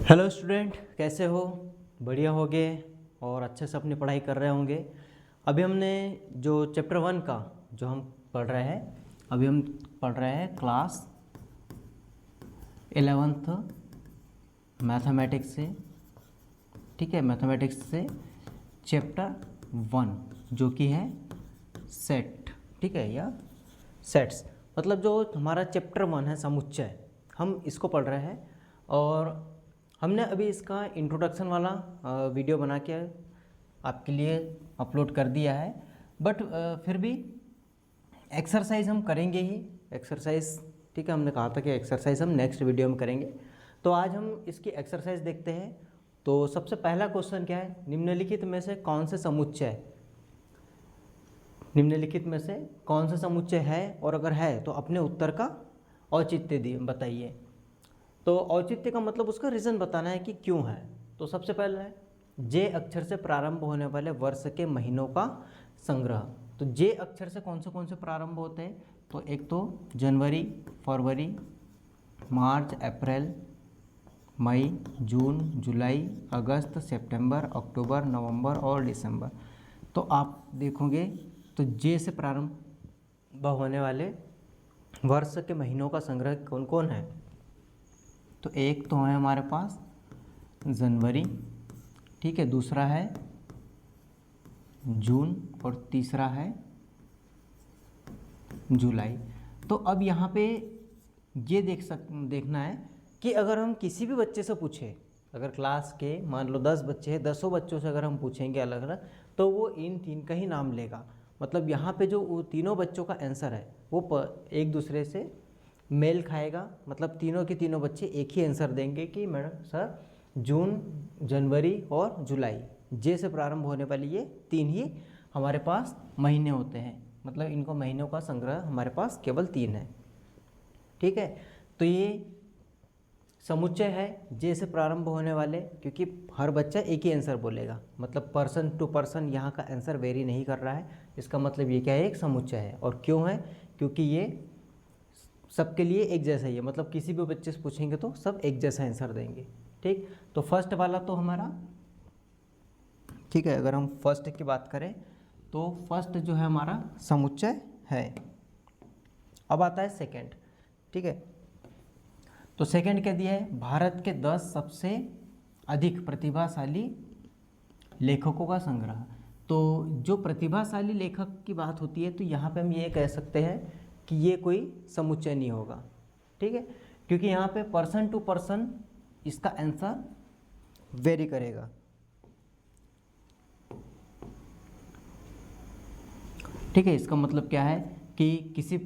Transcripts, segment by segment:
Hello student, कैसे हो? बढ़िया होगे और अच्छे से अपनी पढ़ाई कर रहे होंगे। अभी हमने जो चैप्टर 1 का जो हम पढ़ रहे हैं, अभी हम पढ़ रहे हैं क्लास 11th मैथमेटिक्स से। ठीक है, मैथमेटिक्स से चैप्टर 1 जो कि है सेट। ठीक है, या सेट्स मतलब जो हमारा चैप्टर 1 है समुच्चय, हम इसको पढ़ रहे हैं। और हमने अभी इसका इंट्रोडक्शन वाला वीडियो बना के आपके लिए अपलोड कर दिया है, बट फिर भी एक्सरसाइज हम करेंगे ही। एक्सरसाइज, ठीक है, हमने कहा था कि एक्सरसाइज हम नेक्स्ट वीडियो में करेंगे। तो आज हम इसकी एक्सरसाइज देखते हैं। तो सबसे पहला क्वेश्चन क्या है? निम्नलिखित में से कौन से समुच्चय, निम्नलिखित में से कौन सा समुच्चय है, और अगर है तो अपने उत्तर का औचित्य दिए बताइए। तो औचित्य का मतलब उसका रीज़न बताना है कि क्यों है। तो सबसे पहले है जे अक्षर से प्रारंभ होने वाले वर्ष के महीनों का संग्रह। तो जे अक्षर से कौन से प्रारंभ होते हैं? तो एक तो जनवरी, फरवरी, मार्च, अप्रैल, मई, जून, जुलाई, अगस्त, सितंबर, अक्टूबर, नवंबर और दिसंबर। तो आप देखोगे तो जे से प्रारंभ होने वाले वर्ष के महीनों का संग्रह कौन कौन है? तो एक तो है हमारे पास जनवरी, ठीक है, दूसरा है जून और तीसरा है जुलाई। तो अब यहाँ पे ये देखना है कि अगर हम किसी भी बच्चे से पूछें, अगर क्लास के मान लो 10 बच्चे हैं, 10 बच्चों से अगर हम पूछेंगे अलग अलग, तो वो इन तीन का ही नाम लेगा। मतलब यहाँ पे जो वो तीनों बच्चों का आंसर है वो एक दूसरे से मेल खाएगा। मतलब तीनों के तीनों बच्चे एक ही आंसर देंगे कि मैडम सर जून, जनवरी और जुलाई, जे से प्रारंभ होने वाली ये तीन ही हमारे पास महीने होते हैं। मतलब इनको महीनों का संग्रह हमारे पास केवल 3 है। ठीक है, तो ये समुच्चय है जे से प्रारंभ होने वाले, क्योंकि हर बच्चा एक ही आंसर बोलेगा। मतलब पर्सन टू पर्सन यहाँ का आंसर वेरी नहीं कर रहा है। इसका मतलब ये क्या है? एक समुच्चय है। और क्यों है? क्योंकि ये सबके लिए एक जैसा ही है। मतलब किसी भी बच्चे से पूछेंगे तो सब एक जैसा आंसर देंगे। ठीक, तो फर्स्ट वाला तो हमारा, ठीक है, अगर हम फर्स्ट की बात करें तो फर्स्ट जो है हमारा समुच्चय है। अब आता है सेकंड। ठीक है, तो सेकंड क्या दिया है? भारत के 10 सबसे अधिक प्रतिभाशाली लेखकों का संग्रह। तो जो प्रतिभाशाली लेखक की बात होती है, तो यहाँ पे हम ये कह सकते हैं कि ये कोई समुच्चय नहीं होगा। ठीक है, क्योंकि यहाँ पे पर्सन टू पर्सन इसका आंसर वेरी करेगा। ठीक है, इसका मतलब क्या है कि किसी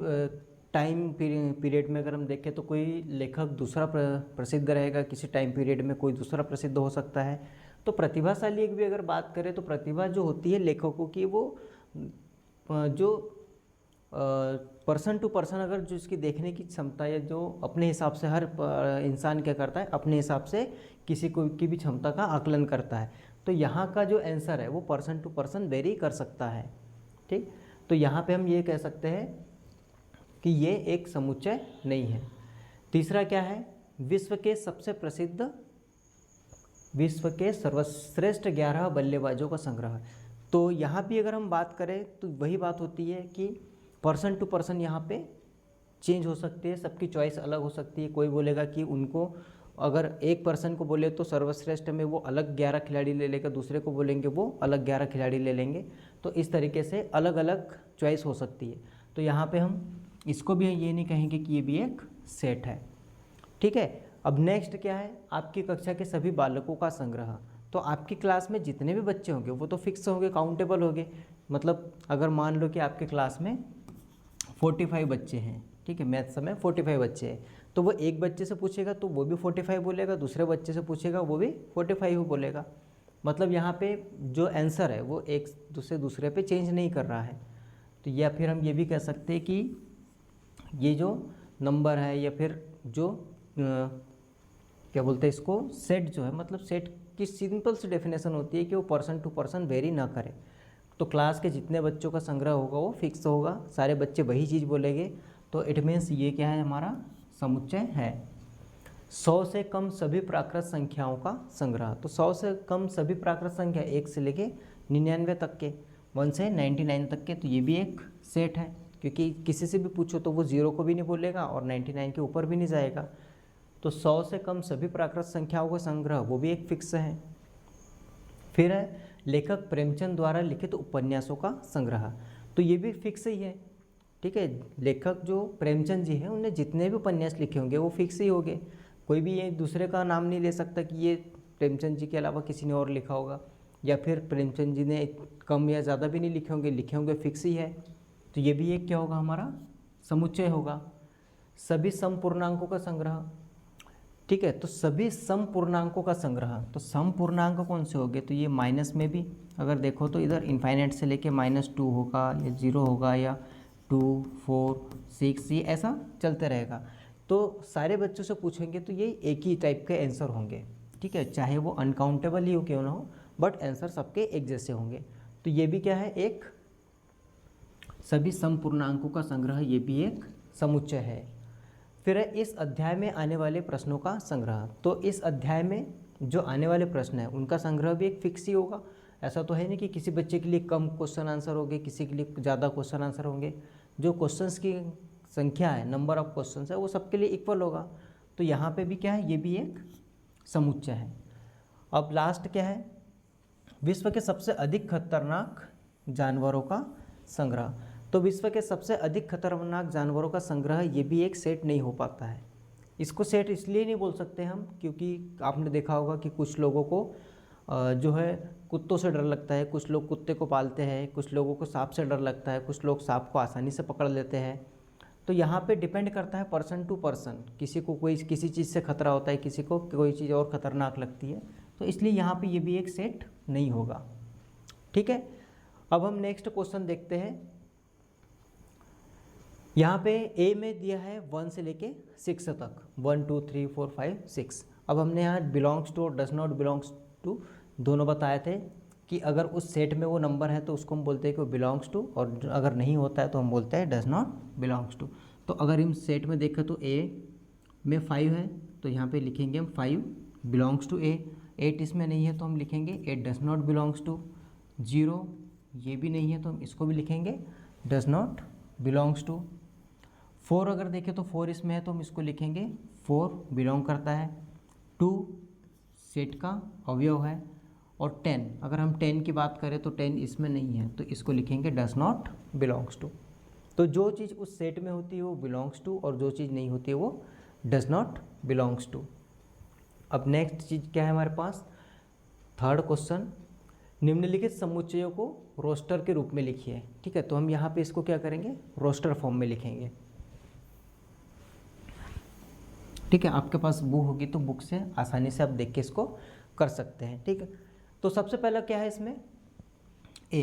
टाइम पीरियड में अगर हम देखें तो कोई लेखक दूसरा प्रसिद्ध रहेगा, किसी टाइम पीरियड में कोई दूसरा प्रसिद्ध हो सकता है। तो प्रतिभाशाली एक भी अगर बात करें तो प्रतिभा जो होती है लेखकों की, वो जो पर्सन टू पर्सन अगर जो इसकी देखने की क्षमता है, जो अपने हिसाब से हर इंसान क्या करता है, अपने हिसाब से किसी को की भी क्षमता का आकलन करता है। तो यहाँ का जो आंसर है वो पर्सन टू पर्सन वेरी कर सकता है। ठीक, तो यहाँ पे हम ये कह सकते हैं कि ये एक समुच्चय नहीं है। तीसरा क्या है? विश्व के सर्वश्रेष्ठ 11 बल्लेबाजों का संग्रह। तो यहाँ भी अगर हम बात करें तो वही बात होती है कि पर्सन टू पर्सन यहाँ पे चेंज हो सकती है, सबकी चॉइस अलग हो सकती है। कोई बोलेगा कि उनको, अगर एक पर्सन को बोले तो सर्वश्रेष्ठ में वो अलग 11 खिलाड़ी ले लेगा, दूसरे को बोलेंगे वो अलग 11 खिलाड़ी ले लेंगे। तो इस तरीके से अलग अलग चॉइस हो सकती है। तो यहाँ पे हम इसको भी ये नहीं कहेंगे कि ये भी एक सेट है। ठीक है, अब नेक्स्ट क्या है? आपकी कक्षा के सभी बालकों का संग्रह। तो आपकी क्लास में जितने भी बच्चे होंगे वो तो फिक्स होंगे, काउंटेबल होंगे। मतलब अगर मान लो कि आपके क्लास में 45 बच्चे हैं, ठीक है, मैथ्स में 45 बच्चे हैं, तो वो एक बच्चे से पूछेगा तो वो भी 45 बोलेगा, दूसरे बच्चे से पूछेगा वो भी 45 बोलेगा। मतलब यहाँ पे जो आंसर है वो एक दूसरे पे चेंज नहीं कर रहा है। तो या फिर हम ये भी कह सकते हैं कि ये जो नंबर है, या फिर जो क्या बोलते हैं इसको, सेट जो है, मतलब सेट की सिंपल सी डेफिनेशन होती है कि वो पर्सन टू पर्सन वेरी ना करे। तो क्लास के जितने बच्चों का संग्रह होगा वो फिक्स होगा, सारे बच्चे वही चीज़ बोलेंगे। तो इट मीन्स ये क्या है? हमारा समुच्चय है। 100 से कम सभी प्राकृत संख्याओं का संग्रह। तो 100 से कम सभी प्राकृत संख्या 1 से लेके 99 तक के, 1 से 99 तक के, तो ये भी एक सेट है, क्योंकि किसी से भी पूछो तो वो 0 को भी नहीं बोलेगा और 99 के ऊपर भी नहीं जाएगा। तो 100 से कम सभी प्राकृत संख्याओं का संग्रह वो भी एक फिक्स है। फिर है लेखक प्रेमचंद द्वारा लिखित उपन्यासों का संग्रह। तो ये भी फिक्स ही है, ठीक है। लेखक जो प्रेमचंद जी हैं उन्होंने जितने भी उपन्यास लिखे होंगे वो फिक्स ही होंगे। कोई भी ये दूसरे का नाम नहीं ले सकता कि ये प्रेमचंद जी के अलावा किसी ने और लिखा होगा, या फिर प्रेमचंद जी ने कम या ज़्यादा भी नहीं लिखे होंगे फिक्स ही है। तो ये भी एक क्या होगा, हमारा समुच्चय होगा। सभी समपूर्णांकों का संग्रह, ठीक है। तो सभी समपूर्णांकों का संग्रह, तो समपूर्णांक कौन से होंगे, तो ये माइनस में भी अगर देखो तो इधर इनफाइनाइट से लेके -2 होगा या 0 होगा या 2, 4, 6, ये ऐसा चलते रहेगा। तो सारे बच्चों से पूछेंगे तो ये एक ही टाइप के आंसर होंगे, ठीक है, चाहे वो अनकाउंटेबल ही हो क्यों ना हो, बट आंसर सबके एक जैसे होंगे। तो ये भी क्या है, एक सभी समपूर्णांकों का संग्रह, ये भी एक समुच्चय है। फिर है इस अध्याय में आने वाले प्रश्नों का संग्रह। तो इस अध्याय में जो आने वाले प्रश्न हैं उनका संग्रह भी एक फिक्स ही होगा। ऐसा तो है नहीं कि किसी बच्चे के लिए कम क्वेश्चन आंसर होंगे, किसी के लिए ज़्यादा क्वेश्चन आंसर होंगे। जो क्वेश्चंस की संख्या है, नंबर ऑफ क्वेश्चंस है, वो सबके लिए इक्वल होगा। तो यहाँ पे भी क्या है, ये भी एक समुच्चय है। अब लास्ट क्या है, विश्व के सबसे अधिक खतरनाक जानवरों का संग्रह। तो विश्व के सबसे अधिक खतरनाक जानवरों का संग्रह, ये भी एक सेट नहीं हो पाता है। इसको सेट इसलिए नहीं बोल सकते हम क्योंकि आपने देखा होगा कि कुछ लोगों को जो है कुत्तों से डर लगता है, कुछ लोग कुत्ते को पालते हैं, कुछ लोगों को सांप से डर लगता है, कुछ लोग सांप को आसानी से पकड़ लेते हैं। तो यहाँ पे डिपेंड करता है पर्सन टू पर्सन, किसी को कोई किसी चीज़ से खतरा होता है, किसी को कोई चीज़ और ख़तरनाक लगती है। तो इसलिए यहाँ पे ये भी एक सेट नहीं होगा, ठीक है। अब हम नेक्स्ट क्वेश्चन देखते हैं। यहाँ पे ए में दिया है 1 से लेके 6 तक, 1, 2, 3, 4, 5, 6। अब हमने यहाँ बिलोंग्स टू और डज नॉट बिलोंग्स टू दोनों बताए थे कि अगर उस सेट में वो नंबर है तो उसको हम बोलते हैं कि वो बिलोंग्स टू, और अगर नहीं होता है तो हम बोलते हैं डज नॉट बिलोंग्स टू। तो अगर हम सेट में देखें तो ए में 5 है तो यहाँ पे लिखेंगे हम 5 बिलोंग्स टू ए। 8 इसमें नहीं है तो हम लिखेंगे 8 डज नॉट बिलोंग्स टू। 0 ये भी नहीं है तो हम इसको भी लिखेंगे डज नॉट बिलोंग्स टू। 4 अगर देखें तो 4 इसमें है तो हम इसको लिखेंगे 4 बिलोंग करता है। 2 सेट का अवयव है, और 10 अगर हम 10 की बात करें तो 10 इसमें नहीं है तो इसको लिखेंगे डज नॉट बिलोंग्स टू। तो जो चीज़ उस सेट में होती है वो बिलोंग्स टू, और जो चीज़ नहीं होती है वो डज नॉट बिलोंग्स टू। अब नेक्स्ट चीज़ क्या है हमारे पास, थर्ड क्वेश्चन, निम्नलिखित समुच्चयों को रोस्टर के रूप में लिखिए, ठीक है। तो हम यहाँ पे इसको क्या करेंगे, रोस्टर फॉर्म में लिखेंगे, ठीक है। आपके पास बुक होगी तो बुक से आसानी से आप देख के इसको कर सकते हैं, ठीक है। तो सबसे पहला क्या है इसमें, ए,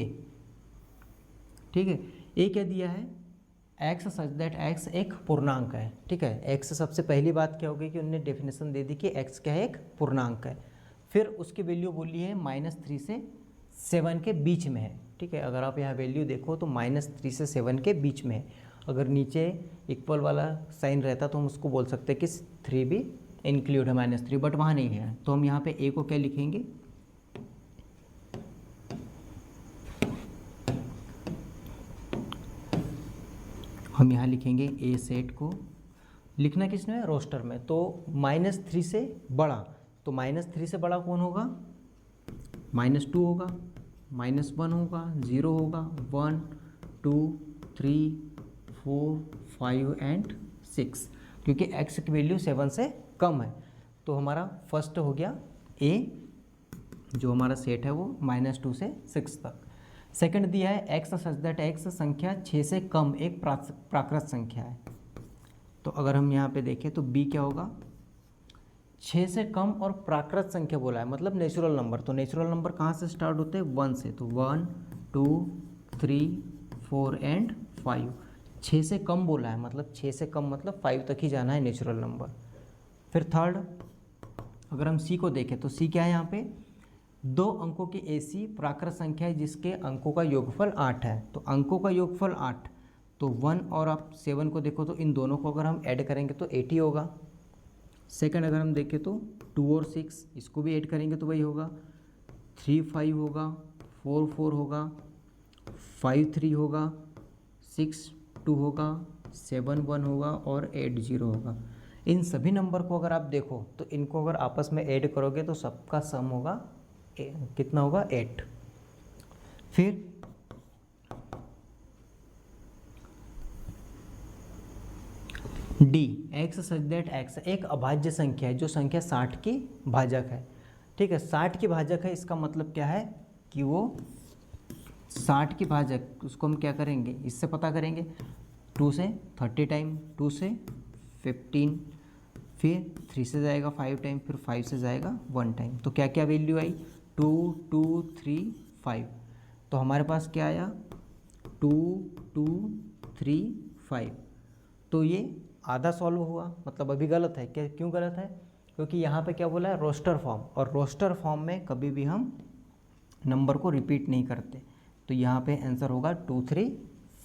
ठीक है। ए क्या दिया है, एक्स सच दैट एक्स एक पूर्णांक है, ठीक है। एक्स सबसे पहली बात क्या होगी कि उन्होंने डेफिनेशन दे दी कि एक्स क्या है, एक पूर्णांक है। फिर उसकी वैल्यू बोली है -3 से 7 के बीच में है, ठीक है। अगर आप यहाँ वैल्यू देखो तो -3 से 7 के बीच में है। अगर नीचे इक्वल वाला साइन रहता तो हम उसको बोल सकते हैं कि 3 भी इंक्लूड है -3, बट वहाँ नहीं है। तो हम यहाँ पे ए को क्या लिखेंगे, हम यहाँ लिखेंगे ए सेट को, लिखना किसने, रोस्टर में। तो -3 से बड़ा, तो -3 से बड़ा कौन होगा, -2 होगा, -1 होगा, 0 होगा, 1, 2, 3, 4, 5 एंड 6, क्योंकि x की वैल्यू 7 से कम है। तो हमारा फर्स्ट हो गया a, जो हमारा सेट है वो -2 से 6 तक। सेकंड दिया है x सच दैट x संख्या 6 से कम एक प्राकृत संख्या है। तो अगर हम यहाँ पे देखें तो b क्या होगा, 6 से कम और प्राकृत संख्या बोला है, मतलब नेचुरल नंबर। तो नेचुरल नंबर कहाँ से स्टार्ट होते हैं, 1 से। तो 1, 2, 3, 4 एंड 5। 6 से कम बोला है, मतलब 6 से कम मतलब 5 तक ही जाना है नेचुरल नंबर। फिर थर्ड, अगर हम सी को देखें तो सी क्या है, यहाँ पे 2 अंकों की ऐसी प्राकृत संख्या है जिसके अंकों का योगफल 8 है। तो अंकों का योगफल 8, तो 1 और आप 7 को देखो तो इन दोनों को अगर हम ऐड करेंगे तो 80 होगा। सेकंड अगर हम देखें तो 2 और 6 इसको भी ऐड करेंगे तो वही होगा, 3 5 होगा, 4 4 होगा, 5 3 होगा, 6 2 होगा, 7 1 होगा और 8 0 होगा। इन सभी नंबर को अगर आप देखो तो इनको अगर आपस में ऐड करोगे तो सबका सम होगा कितना होगा 8। फिर D x such that x एक अभाज्य संख्या है, जो संख्या 60 की भाजक है। ठीक है, 60 की भाजक है, इसका मतलब क्या है कि वो 60 की भाजक, उसको हम क्या करेंगे, इससे पता करेंगे 2 से 30 टाइम, 2 से 15, फिर 3 से जाएगा 5 टाइम, फिर 5 से जाएगा 1 टाइम। तो क्या क्या वैल्यू आई, 2 2 3 5। तो हमारे पास क्या आया 2 2 3 5। तो ये आधा सॉल्व हुआ, मतलब अभी गलत है। क्या, क्यों गलत है, क्योंकि यहाँ पे क्या बोला है रोस्टर फॉर्म, और रोस्टर फॉर्म में कभी भी हम नंबर को रिपीट नहीं करते। तो यहाँ पे आंसर होगा 2 3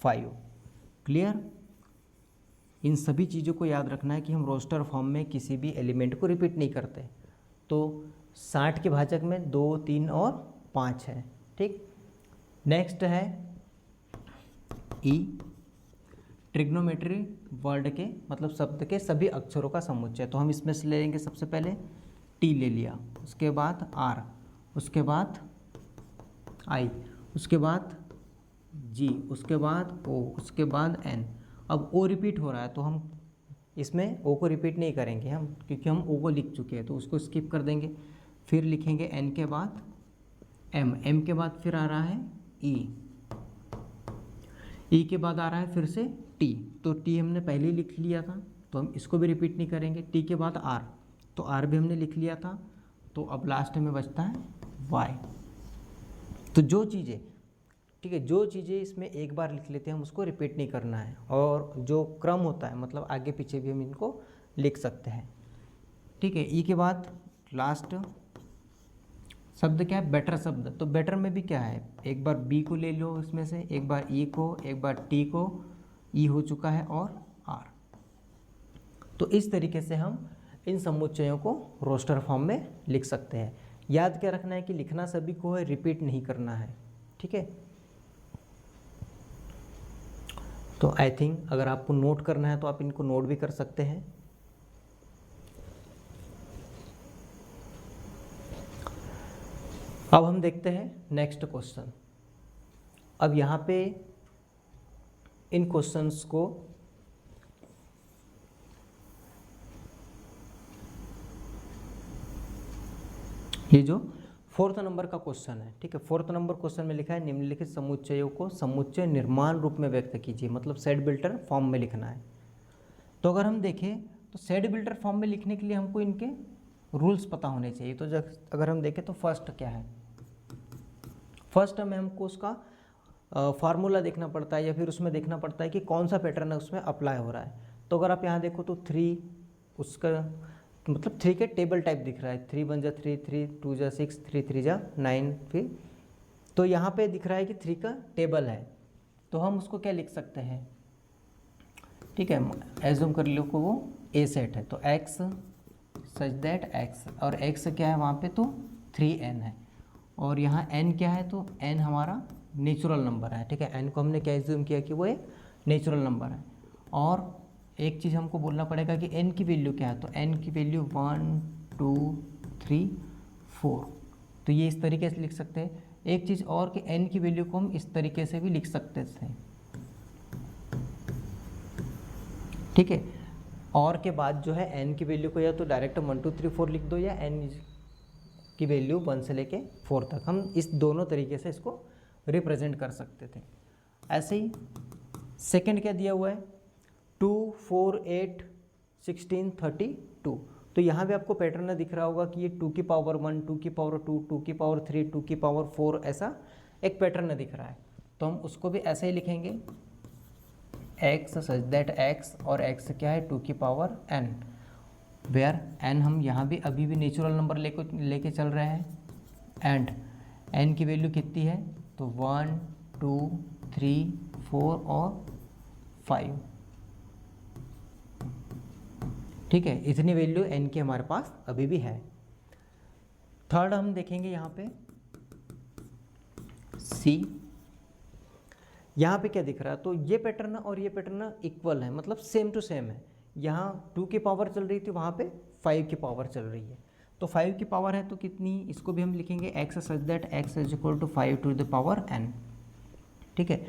5। क्लियर। इन सभी चीज़ों को याद रखना है कि हम रोस्टर फॉर्म में किसी भी एलिमेंट को रिपीट नहीं करते। तो 60 के भाजक में 2 3 और 5 है। ठीक, नेक्स्ट है ई, ट्रिग्नोमेट्री वर्ड के मतलब शब्द के सभी अक्षरों का समुच्चय। तो हम इसमें से ले लेंगे, सबसे पहले टी ले लिया, उसके बाद आर, उसके बाद आई, उसके बाद जी, उसके बाद ओ, उसके बाद एन। अब ओ रिपीट हो रहा है तो हम इसमें ओ को रिपीट नहीं करेंगे हम, क्योंकि हम ओ को लिख चुके हैं, तो उसको स्किप कर देंगे। फिर लिखेंगे एन के बाद एम, एम के बाद फिर आ रहा है ई, ई के बाद आ रहा है फिर से टी। तो टी हमने पहले ही लिख लिया था तो हम इसको भी रिपीट नहीं करेंगे। टी के बाद आर, तो आर भी हमने लिख लिया था, तो अब लास्ट में बचता है वाई। तो जो चीज़ें, ठीक है, जो चीज़ें इसमें एक बार लिख लेते हैं हम उसको रिपीट नहीं करना है, और जो क्रम होता है मतलब आगे पीछे भी हम इनको लिख सकते हैं। ठीक है, ई के बाद लास्ट शब्द क्या है, बेटर शब्द। तो बेटर में भी क्या है, एक बार बी को ले लो इसमें से, एक बार ई को, एक बार टी को, ई हो चुका है, और आर। तो इस तरीके से हम इन समुच्चयों को रोस्टर फॉर्म में लिख सकते हैं। याद क्या रखना है कि लिखना सभी को है, रिपीट नहीं करना है। ठीक है, तो आई थिंक अगर आपको नोट करना है तो आप इनको नोट भी कर सकते हैं। अब हम देखते हैं नेक्स्ट क्वेश्चन। अब यहाँ पे इन क्वेश्चंस को ये जो 4th नंबर का क्वेश्चन है, ठीक है, 4th नंबर क्वेश्चन में लिखा है निम्नलिखित समुच्चयों को समुच्चय निर्माण रूप में व्यक्त कीजिए, मतलब सेट बिल्डर फॉर्म में लिखना है। तो अगर हम देखें तो सेट बिल्डर फॉर्म में लिखने के लिए हमको इनके रूल्स पता होने चाहिए। तो अगर हम देखें तो फर्स्ट क्या है, फर्स्ट में हमको उसका फार्मूला देखना पड़ता है, या फिर उसमें देखना पड़ता है कि कौन सा पैटर्न है उसमें अप्लाई हो रहा है। तो अगर आप यहाँ देखो तो 3 उसका मतलब 3 के टेबल टाइप दिख रहा है, 3 1 जा 3, 3 2 जा 6, 3 3 जा 9। फिर तो यहाँ पे दिख रहा है कि 3 का टेबल है, तो हम उसको क्या लिख सकते हैं, ठीक है, एज्यूम कर लो को वो ए सेट है, तो एक्स सच दैट एक्स, और एक्स क्या है वहाँ पे तो 3n है, और यहाँ n क्या है तो n हमारा नेचुरल नंबर है। ठीक है, n को हमने क्या एज्यूम किया कि वो एक नेचुरल नंबर है। और एक चीज़ हमको बोलना पड़ेगा कि n की वैल्यू क्या है, तो n की वैल्यू 1 2 3 4। तो ये इस तरीके से लिख सकते हैं। एक चीज़ और कि n की वैल्यू को हम इस तरीके से भी लिख सकते थे। ठीक है, और के बाद जो है n की वैल्यू को या तो डायरेक्ट 1 2 3 4 लिख दो, या n की वैल्यू 1 से लेके 4 तक, हम इस दोनों तरीके से इसको रिप्रेजेंट कर सकते थे। ऐसे ही सेकंड क्या दिया हुआ है, 2 4 8 16 32। तो यहाँ भी आपको पैटर्न दिख रहा होगा कि ये 2 की पावर 1 2 की पावर 2 2 की पावर 3 2 की पावर 4, ऐसा एक पैटर्न दिख रहा है। तो हम उसको भी ऐसे ही लिखेंगे, x सच दैट x, और x क्या है 2 की पावर n, वेयर n हम यहाँ भी अभी भी नेचुरल नंबर लेके चल रहे हैं, एंड n की वैल्यू कितनी है तो 1 2 3 4 और 5। ठीक है, इतनी वैल्यू n की हमारे पास अभी भी है। थर्ड हम देखेंगे यहाँ पे C। यहाँ पे क्या दिख रहा है, तो ये पैटर्न और ये पैटर्न इक्वल है, मतलब सेम टू सेम है। यहाँ 2 की पावर चल रही थी, वहाँ पे 5 की पावर चल रही है। तो 5 की पावर है तो कितनी, इसको भी हम लिखेंगे x such that x is equal to 5 to the power n। ठीक है,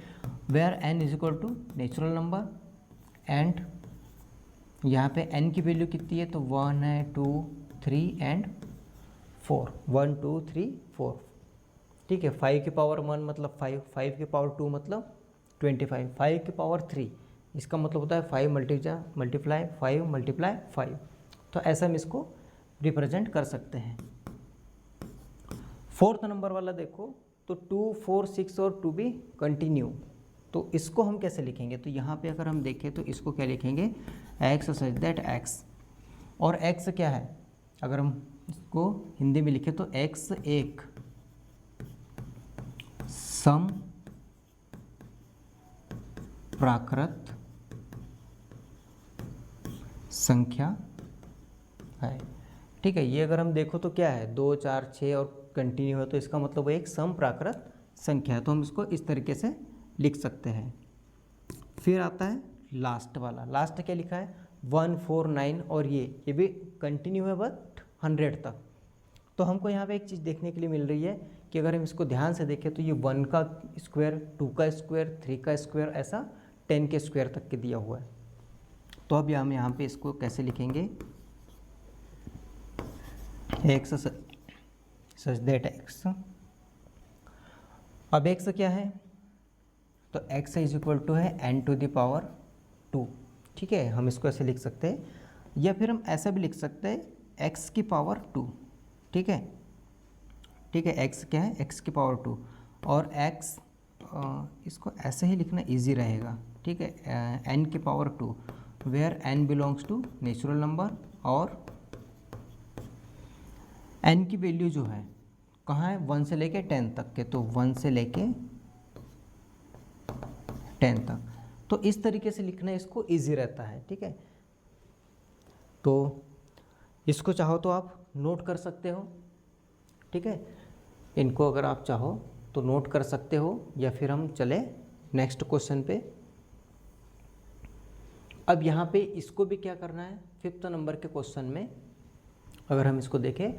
where n is equal to natural number and यहाँ पे n की वैल्यू कितनी है, तो 1 है, 2, 3 एंड 4, 1 2 3 4। ठीक है, 5 की पावर 1 मतलब 5, 5 की पावर 2 मतलब 25, 5 की पावर 3 इसका मतलब होता है 5 मल्टीप्लाई 5 मल्टीप्लाई 5। तो ऐसा हम इसको रिप्रेजेंट कर सकते हैं। फोर्थ नंबर वाला देखो, तो 2 4 6 और 2 भी कंटिन्यू, तो इसको हम कैसे लिखेंगे, तो यहाँ पे अगर हम देखें तो इसको क्या लिखेंगे, x सच दैट x, और x क्या है, अगर हम इसको हिंदी में लिखें तो x एक सम प्राकृत संख्या है। ठीक है, ये अगर हम देखो तो क्या है, 2 4 6 और कंटिन्यू है, तो इसका मतलब वो एक सम प्राकृत संख्या है, तो हम इसको इस तरीके से लिख सकते हैं। फिर आता है लास्ट वाला, लास्ट क्या लिखा है 1 4 9, और ये भी कंटिन्यू है बट 100 तक। तो हमको यहाँ पे एक चीज़ देखने के लिए मिल रही है कि अगर हम इसको ध्यान से देखें तो ये 1 का स्क्वायर, 2 का स्क्वायर, 3 का स्क्वायर, ऐसा 10 के स्क्वायर तक के दिया हुआ है। तो अब हम यहाँ पे इसको कैसे लिखेंगे, x सच दैट x। अब x क्या है, तो x इज इक्वल टू है n टू द पावर 2। ठीक है, हम इसको ऐसे लिख सकते हैं, या फिर हम ऐसा भी लिख सकते हैं x की पावर 2। ठीक है, ठीक है, x क्या है, x की पावर 2, और x इसको ऐसे ही लिखना इजी रहेगा। ठीक है, n की power 2, where n belongs to natural number, और n की वैल्यू जो है कहाँ है, 1 से लेके 10 तक के, तो 1 से लेके 10 तक। तो इस तरीके से लिखना इसको इजी रहता है। ठीक है, तो इसको चाहो तो आप नोट कर सकते हो। ठीक है, इनको अगर आप चाहो तो नोट कर सकते हो, या फिर हम चले नेक्स्ट क्वेश्चन पे। अब यहाँ पे इसको भी क्या करना है, 5th नंबर के क्वेश्चन में अगर हम इसको देखें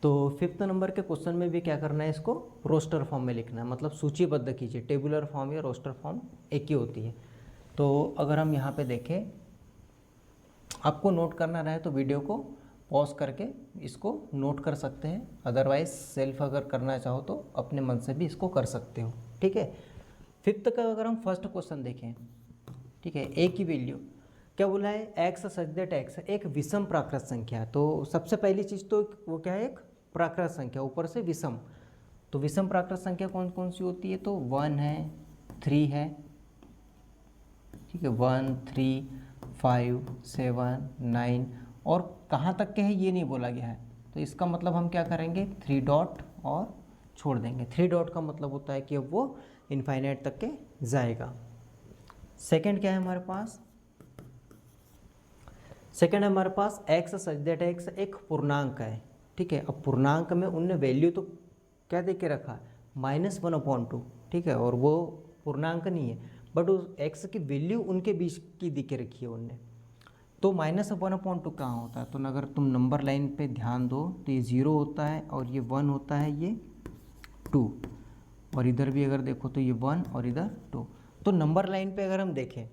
तो 5th नंबर के क्वेश्चन में भी क्या करना है, इसको रोस्टर फॉर्म में लिखना है, मतलब सूचीबद्ध कीजिए। टेबुलर फॉर्म या रोस्टर फॉर्म एक ही होती है। तो अगर हम यहाँ पे देखें, आपको नोट करना रहे तो वीडियो को पॉज करके इसको नोट कर सकते हैं, अदरवाइज सेल्फ अगर करना चाहो तो अपने मन से भी इसको कर सकते हो। ठीक है, 5th का अगर हम फर्स्ट क्वेश्चन देखें, ठीक है, ए की वैल्यू क्या बोला है, x सच दैट x एक विषम प्राकृत संख्या है। तो सबसे पहली चीज़ तो वो क्या है, एक प्राकृत संख्या, ऊपर से विषम। तो विषम प्राकृत संख्या कौन कौन सी होती है, तो 1 है, 3 है, ठीक है, 1 3 5 7 9, और कहाँ तक के है ये नहीं बोला गया है, तो इसका मतलब हम क्या करेंगे, 3 डॉट और छोड़ देंगे। 3 डॉट का मतलब होता है कि अब वो इनफाइनाइट तक के जाएगा। सेकंड क्या है हमारे पास, सेकंड है हमारे पास x सच दैट x एक पूर्णांक है। ठीक है, अब पूर्णांक में उनने वैल्यू तो क्या दे के रखा है, -1/2। ठीक है, और वो पूर्णांक नहीं है, बट उस x की वैल्यू उनके बीच की दे के रखी है उनने। तो -1/2 कहाँ होता है, तो अगर तुम नंबर लाइन पे ध्यान दो तो ये 0 होता है, और ये 1 होता है, ये 2, और इधर भी अगर देखो तो ये 1 और इधर 2। तो नंबर लाइन पे अगर हम देखें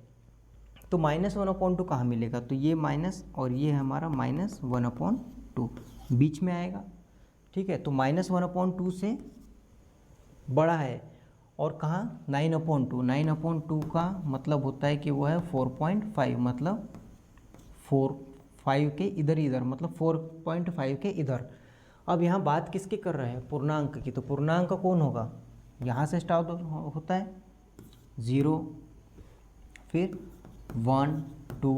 तो -1/2 कहाँ मिलेगा, तो ये माइनस और ये हमारा -1/2 बीच में आएगा। ठीक है, तो -1/2 से बड़ा है, और कहाँ 9/2, 9/2 का मतलब होता है कि वो है 4.5, मतलब 4.5 के इधर इधर, मतलब 4.5 के इधर। अब यहाँ बात किसकी कर रहे हैं, पूर्णांक की। तो पूर्णांक कौन होगा, यहाँ से स्टार्ट होता है 0, फिर 1 2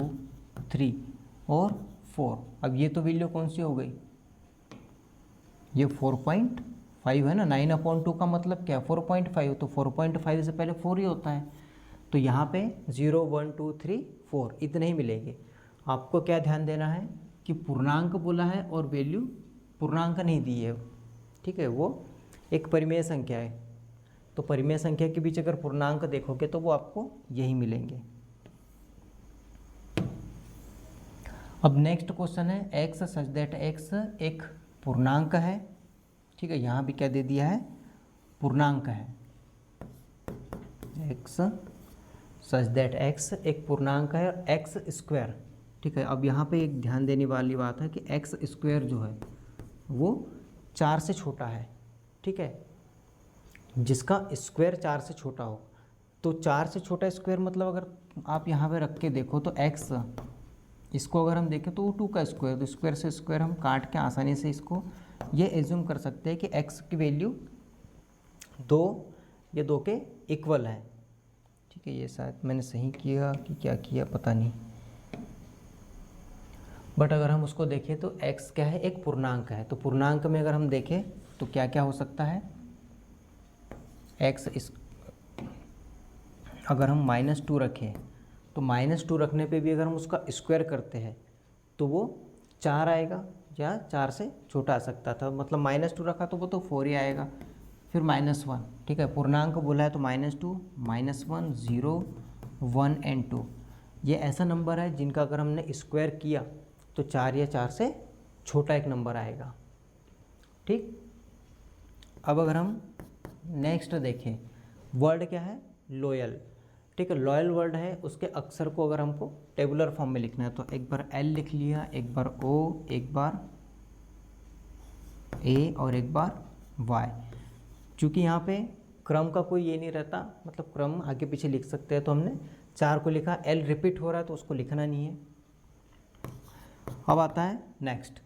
3 और 4। अब ये तो वैल्यू कौन सी हो गई, ये 4.5 है ना, 9/2 का मतलब क्या, 4.5, तो 4.5 से पहले 4 ही होता है। तो यहाँ पे 0 1 2 3 4 इतने ही मिलेंगे। आपको क्या ध्यान देना है कि पूर्णांक बोला है और वैल्यू पूर्णांक नहीं दी है, ठीक है, वो एक परिमेय संख्या है। तो परिमेय संख्या के बीच अगर पूर्णांक देखोगे तो वो आपको यही मिलेंगे। अब नेक्स्ट क्वेश्चन है एक्स सच दैट एक्स एक पूर्णांक है, ठीक है, यहाँ भी क्या दे दिया है, पूर्णांक है। एक्स सच दैट एक्स एक पूर्णांक है और एक्स स्क्वायर, ठीक है। अब यहाँ पे एक ध्यान देने वाली बात है कि एक्स स्क्वायर जो है वो 4 से छोटा है, ठीक है, जिसका स्क्वायर 4 से छोटा हो। तो 4 से छोटा स्क्वायर मतलब अगर आप यहाँ पे रख के देखो तो एक्स, इसको अगर हम देखें तो वो 2 का स्क्वायर, तो स्क्वायर से स्क्वायर हम काट के आसानी से इसको ये एज्यूम कर सकते हैं कि एक्स की वैल्यू 2 या 2 के इक्वल है, ठीक है। ये शायद मैंने सही किया कि क्या किया पता नहीं, बट अगर हम उसको देखें तो x क्या है, एक पूर्णांक है। तो पूर्णांक में अगर हम देखें तो क्या क्या हो सकता है, x अगर हम -2 रखें तो -2 रखने पे भी अगर हम उसका स्क्वायर करते हैं तो वो 4 आएगा, या 4 से छोटा आ सकता था, मतलब -2 रखा तो वो तो 4 ही आएगा, फिर -1, ठीक है। पूर्णांक बोला है तो -2, -1, 0, 1 एंड 2 ये ऐसा नंबर है जिनका अगर हमने स्क्वायर किया तो 4 या 4 से छोटा एक नंबर आएगा, ठीक। अब अगर हम नेक्स्ट देखें, वर्ड क्या है, लॉयल, ठीक है। लॉयल वर्ड है, उसके अक्षर को अगर हमको टेबुलर फॉर्म में लिखना है तो एक बार L लिख लिया, एक बार O, एक बार A और एक बार Y। चूँकि यहाँ पे क्रम का कोई ये नहीं रहता, मतलब क्रम आगे पीछे लिख सकते हैं, तो हमने 4 को लिखा, L रिपीट हो रहा है तो उसको लिखना नहीं है। अब आता है नेक्स्ट,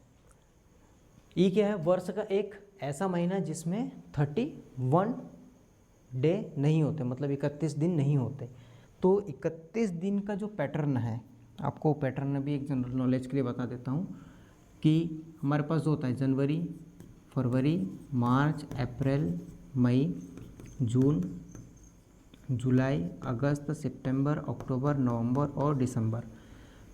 ई क्या है, वर्ष का एक ऐसा महीना जिसमें 31 डे नहीं होते, मतलब 31 दिन नहीं होते। तो 31 दिन का जो पैटर्न है, आपको पैटर्न भी एक जनरल नॉलेज के लिए बता देता हूँ कि हमारे पास जो होता है जनवरी, फरवरी, मार्च, अप्रैल, मई, जून, जुलाई, अगस्त, सितंबर, अक्टूबर, नवंबर और दिसंबर।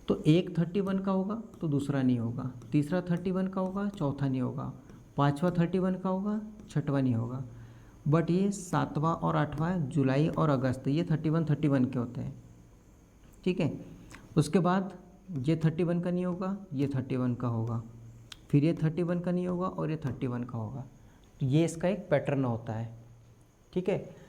तो एक 31 का होगा तो दूसरा नहीं होगा, तीसरा 31 का होगा चौथा नहीं होगा, पांचवा 31 का होगा छठवा नहीं होगा। बट ये 7वां और 8वां जुलाई और अगस्त ये 31 के होते हैं, ठीक है। उसके बाद ये 31 का नहीं होगा, ये 31 का होगा, फिर ये 31 का नहीं होगा और ये 31 का होगा। तो ये इसका एक पैटर्न होता है, ठीक है।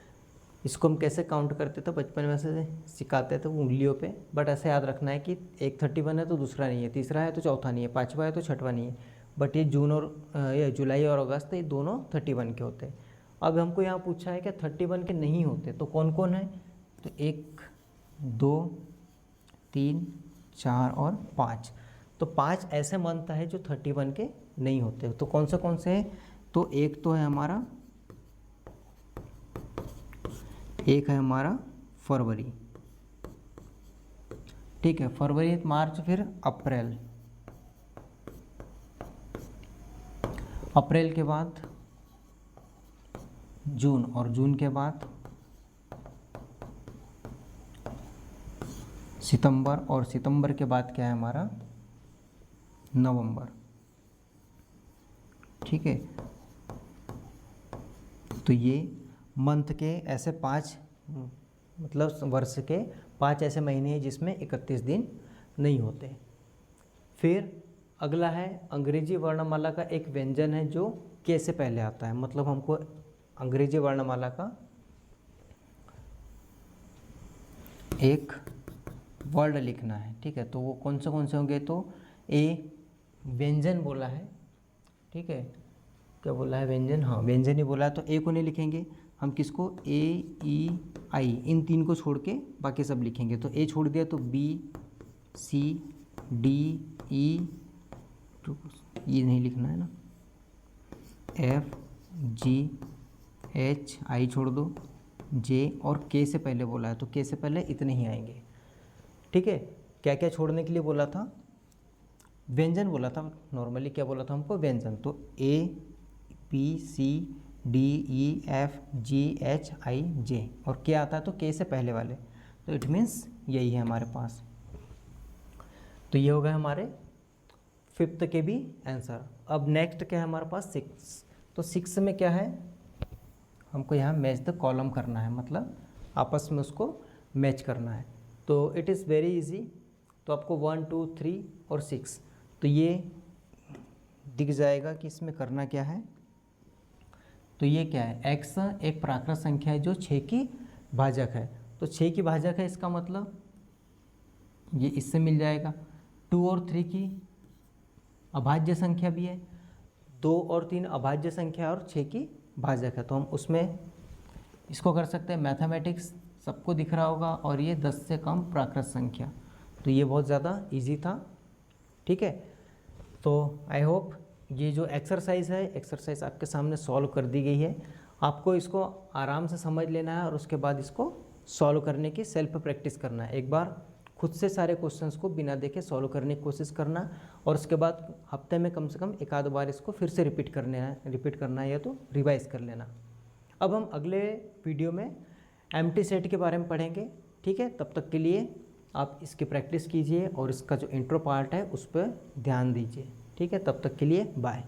इसको हम कैसे काउंट करते थे बचपन में, से सिखाते थे उंगलियों पे, बट ऐसे याद रखना है कि एक 31 है तो दूसरा नहीं है, तीसरा है तो चौथा नहीं है, पांचवा है तो छठवा नहीं है। बट ये जून और ये जुलाई और अगस्त ये दोनों 31 के होते हैं। अब हमको यहाँ पूछा है कि 31 के नहीं होते तो कौन कौन है, तो 1, 2, 3, 4 और 5। तो 5 ऐसे मंथ है जो 31 के नहीं होते। तो कौन से हैं, तो एक तो है हमारा, एक है हमारा फरवरी, ठीक है, फरवरी, मार्च, फिर अप्रैल, अप्रैल के बाद जून और जून के बाद सितंबर और सितंबर के बाद क्या है हमारा नवंबर, ठीक है। तो ये मंथ के ऐसे 5 मतलब वर्ष के 5 ऐसे महीने हैं जिसमें 31 दिन नहीं होते। फिर अगला है अंग्रेजी वर्णमाला का एक व्यंजन है जो के से पहले आता है, मतलब हमको अंग्रेजी वर्णमाला का एक वर्ड लिखना है, ठीक है। तो वो कौन से होंगे, तो ए व्यंजन बोला है, ठीक है, क्या बोला है व्यंजन, हाँ व्यंजन ही बोला है। तो ए को नहीं लिखेंगे हम, किसको, ए, ई, आई, इन 3 को छोड़ के बाकी सब लिखेंगे। तो ए छोड़ दिया तो बी, सी, डी, ई, तो ये नहीं लिखना है ना, एफ, जी, एच, आई छोड़ दो, जे और के से पहले बोला है तो के से पहले इतने ही आएंगे, ठीक है। क्या क्या छोड़ने के लिए बोला था, व्यंजन बोला था, नॉर्मली क्या बोला था हमको, व्यंजन। तो ए, बी, सी, डी, ई, एफ, जी, एच, आई, जे और क्या आता है तो के से पहले वाले, तो इट मीन्स यही है हमारे पास। तो ये हो गए हमारे 5th के भी आंसर। अब नेक्स्ट क्या है हमारे पास 6। तो 6 में क्या है, हमको यहाँ मैच द कॉलम करना है, मतलब आपस में उसको मैच करना है। तो इट इज़ वेरी इजी। तो आपको 1 2 3 और 6 तो ये दिख जाएगा कि इसमें करना क्या है। तो ये क्या है, x एक प्राकृत संख्या है जो 6 की भाजक है। तो 6 की भाजक है, इसका मतलब ये इससे मिल जाएगा। 2 और 3 की अभाज्य संख्या भी है, 2 और 3 अभाज्य संख्या और 6 की भाजक है। तो हम उसमें इसको कर सकते हैं। मैथमेटिक्स सबको दिख रहा होगा, और ये 10 से कम प्राकृत संख्या, तो ये बहुत ज़्यादा इजी था। ठीक है, तो आई होप ये जो एक्सरसाइज है, एक्सरसाइज आपके सामने सॉल्व कर दी गई है। आपको इसको आराम से समझ लेना है और उसके बाद इसको सॉल्व करने की सेल्फ प्रैक्टिस करना है। एक बार खुद से सारे क्वेश्चंस को बिना देखे सॉल्व करने की कोशिश करना, और उसके बाद हफ्ते में कम से कम एक आध बार इसको फिर से रिपीट करना है या तो रिवाइज कर लेना। अब हम अगले वीडियो में एम्प्टी सेट के बारे में पढ़ेंगे। ठीक है, तब तक के लिए आप इसकी प्रैक्टिस कीजिए और इसका जो इंट्रो पार्ट है उस पर ध्यान दीजिए। ठीक है, तब तक के लिए बाय।